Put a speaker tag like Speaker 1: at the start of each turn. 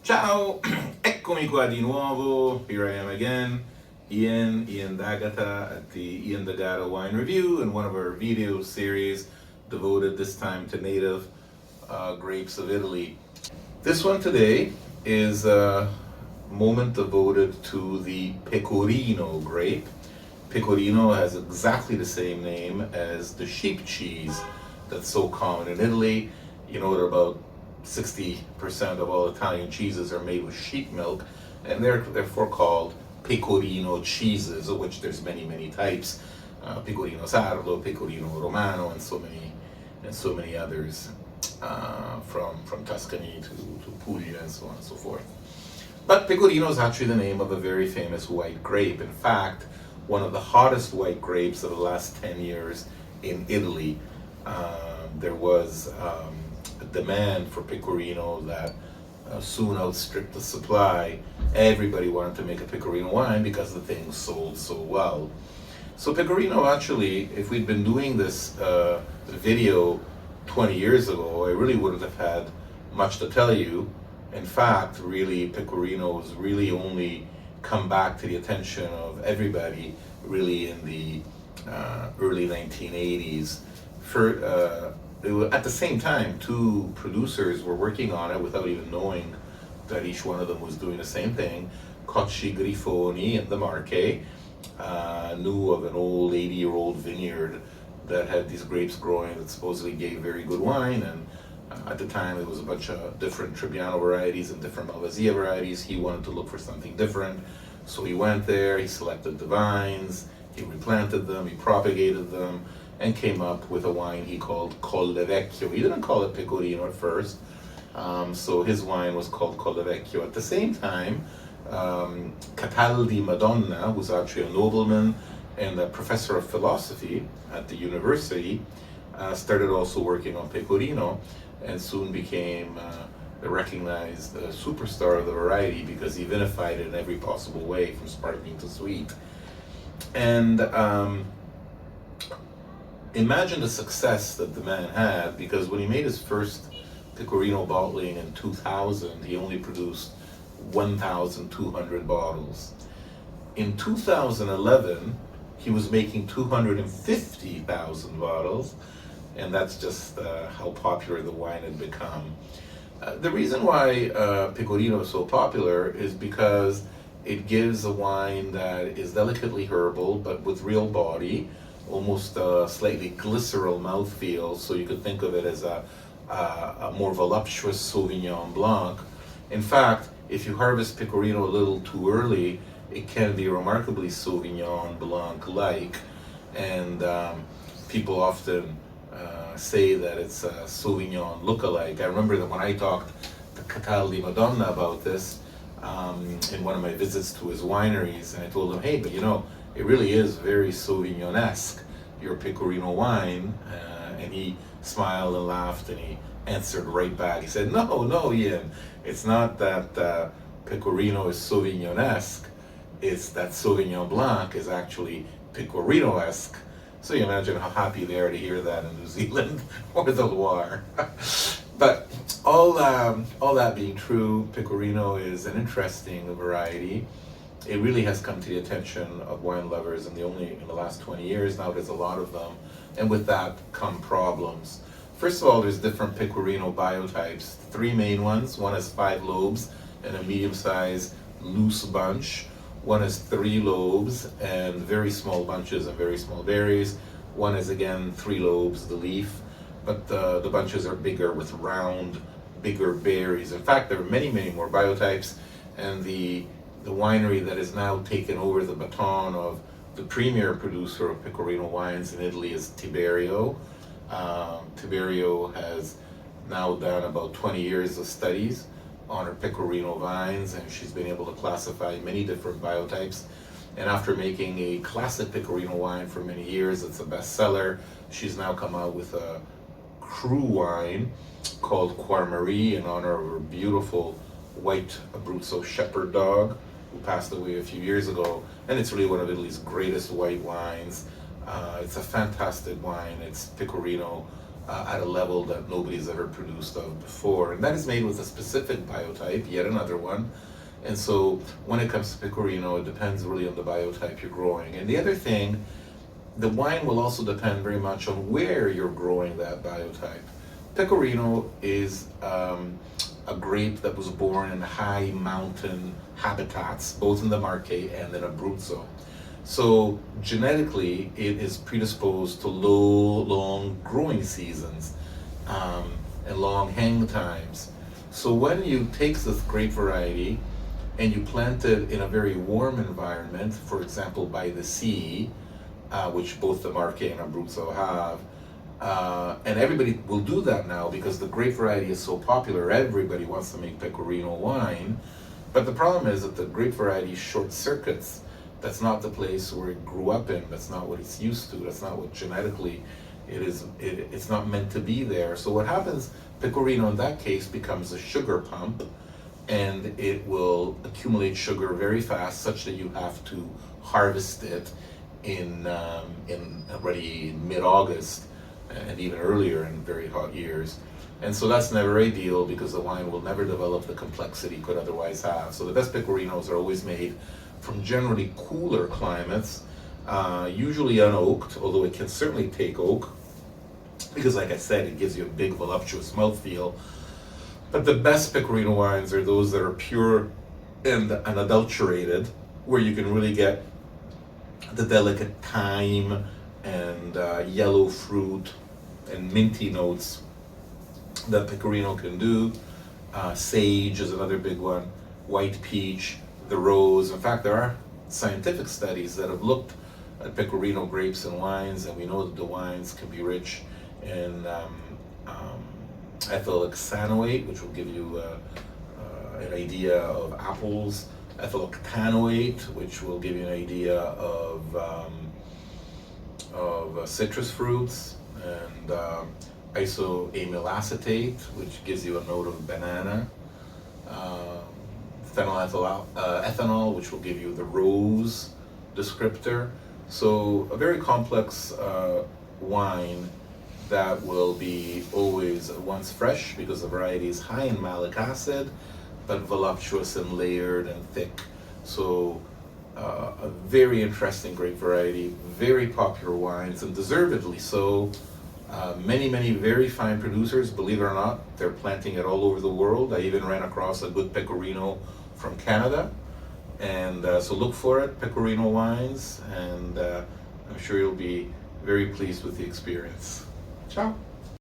Speaker 1: Ciao, eccomi qua di nuovo. Here I am again, Ian D'Agata at the Ian D'Agata Wine Review in one of our video series devoted this time to native grapes of Italy. This one today is a moment devoted to the Pecorino grape. Pecorino has exactly the same name as the sheep cheese that's so common in Italy. You know, that about 60% of all Italian cheeses are made with sheep milk, and they're therefore called Pecorino cheeses, of which there's many types. Pecorino Sardo, Pecorino Romano, and so many others, from Tuscany to Puglia and so on and so forth. But Pecorino is actually the name of a very famous white grape. In fact, one of the hottest white grapes of the last 10 years in Italy. There was a demand for Pecorino that soon outstripped the supply. Everybody wanted to make a Pecorino wine because the thing sold so well. So Pecorino, actually, if we'd been doing this video 20 years ago, I really wouldn't have had much to tell you. In fact, really, Pecorino has really only come back to the attention of everybody really in the early 1980s. At the same time, two producers were working on it without even knowing that each one of them was doing the same thing. Cocci Grifoni and the Marche knew of an old 80-year-old vineyard that had these grapes growing that supposedly gave very good wine, and at the time it was a bunch of different Trebbiano varieties and different Malvasia varieties. He wanted to look for something different, so he went there, he selected the vines, he replanted them, he propagated them, and came up with a wine he called Colle Vecchio. He didn't call it Pecorino at first, so his wine was called Colle Vecchio. At the same time, Cataldi Madonna, who's actually a nobleman and a professor of philosophy at the university, started also working on Pecorino, and soon became the recognized superstar of the variety because he vinified it in every possible way, from sparkling to sweet. And imagine the success that the man had, because when he made his first Pecorino bottling in 2000, he only produced 1,200 bottles. In 2011, he was making 250,000 bottles, and that's just how popular the wine had become. The reason why Pecorino is so popular is because it gives a wine that is delicately herbal, but with real body, almost a slightly glycerol mouthfeel, so you could think of it as a more voluptuous Sauvignon Blanc. In fact, if you harvest Pecorino a little too early, it can be remarkably Sauvignon Blanc-like, and people often say that it's a Sauvignon look-alike. I remember that when I talked to Cataldi Madonna about this in one of my visits to his wineries, and I told him, hey, but you know, it really is very Sauvignon-esque, your Pecorino wine. And he smiled and laughed, and he answered right back. He said, no, Ian, it's not that Pecorino is Sauvignon-esque, it's that Sauvignon Blanc is actually Pecorino-esque. So you imagine how happy they are to hear that in New Zealand or the Loire. But all that being true, Pecorino is an interesting variety. It really has come to the attention of wine lovers, and in the last 20 years now there's a lot of them, and with that come problems. First of all, there's different Pecorino biotypes. Three main ones. One has 5 lobes and a medium-sized loose bunch. One has 3 lobes and very small bunches and very small berries. One is again 3 lobes, the leaf, but the bunches are bigger with round, bigger berries. In fact, there are many more biotypes, and the winery that has now taken over the baton of the premier producer of Pecorino wines in Italy is Tiberio. Tiberio has now done about 20 years of studies on her Pecorino vines, and she's been able to classify many different biotypes. And after making a classic Pecorino wine for many years, it's a bestseller, she's now come out with a cru wine called Quarmarie in honor of her beautiful white Abruzzo shepherd dog who passed away a few years ago. And it's really one of Italy's greatest white wines. It's a fantastic wine. It's Pecorino at a level that nobody's ever produced of before. And that is made with a specific biotype, yet another one. And so when it comes to Pecorino, it depends really on the biotype you're growing. And the other thing, the wine will also depend very much on where you're growing that biotype. Pecorino is a grape that was born in high mountain habitats, both in the Marche and in Abruzzo. So genetically, it is predisposed to long growing seasons and long hang times. So when you take this grape variety and you plant it in a very warm environment, for example, by the sea, which both the Marche and Abruzzo have, and everybody will do that now because the grape variety is so popular. Everybody wants to make Pecorino wine. But the problem is that the grape variety short circuits. That's not the place where it grew up in. That's not what it's used to. That's not what genetically it is. It's not meant to be there. So what happens, Pecorino in that case becomes a sugar pump, and it will accumulate sugar very fast, such that you have to harvest it in already mid-August and even earlier in very hot years. And so that's never ideal because the wine will never develop the complexity it could otherwise have. So the best Pecorinos are always made from generally cooler climates, usually unoaked, although it can certainly take oak, because like I said, it gives you a big voluptuous mouthfeel. But the best Pecorino wines are those that are pure and unadulterated, where you can really get the delicate thyme and yellow fruit and minty notes that Pecorino can do. Sage is another big one, white peach, the rose. In fact, there are scientific studies that have looked at Pecorino grapes and wines, and we know that the wines can be rich in ethyl hexanoate, which will give you an idea of apples, ethyl octanoate, which will give you an idea of citrus fruits, and isoamylacetate, which gives you a note of banana, ethanol, which will give you the rose descriptor. So a very complex wine that will be always at once fresh because the variety is high in malic acid, but voluptuous and layered and thick. So a very interesting grape variety, very popular wines, and deservedly so. Many very fine producers, believe it or not, they're planting it all over the world. I even ran across a good Pecorino from Canada. And so look for it, Pecorino wines, and I'm sure you'll be very pleased with the experience. Ciao.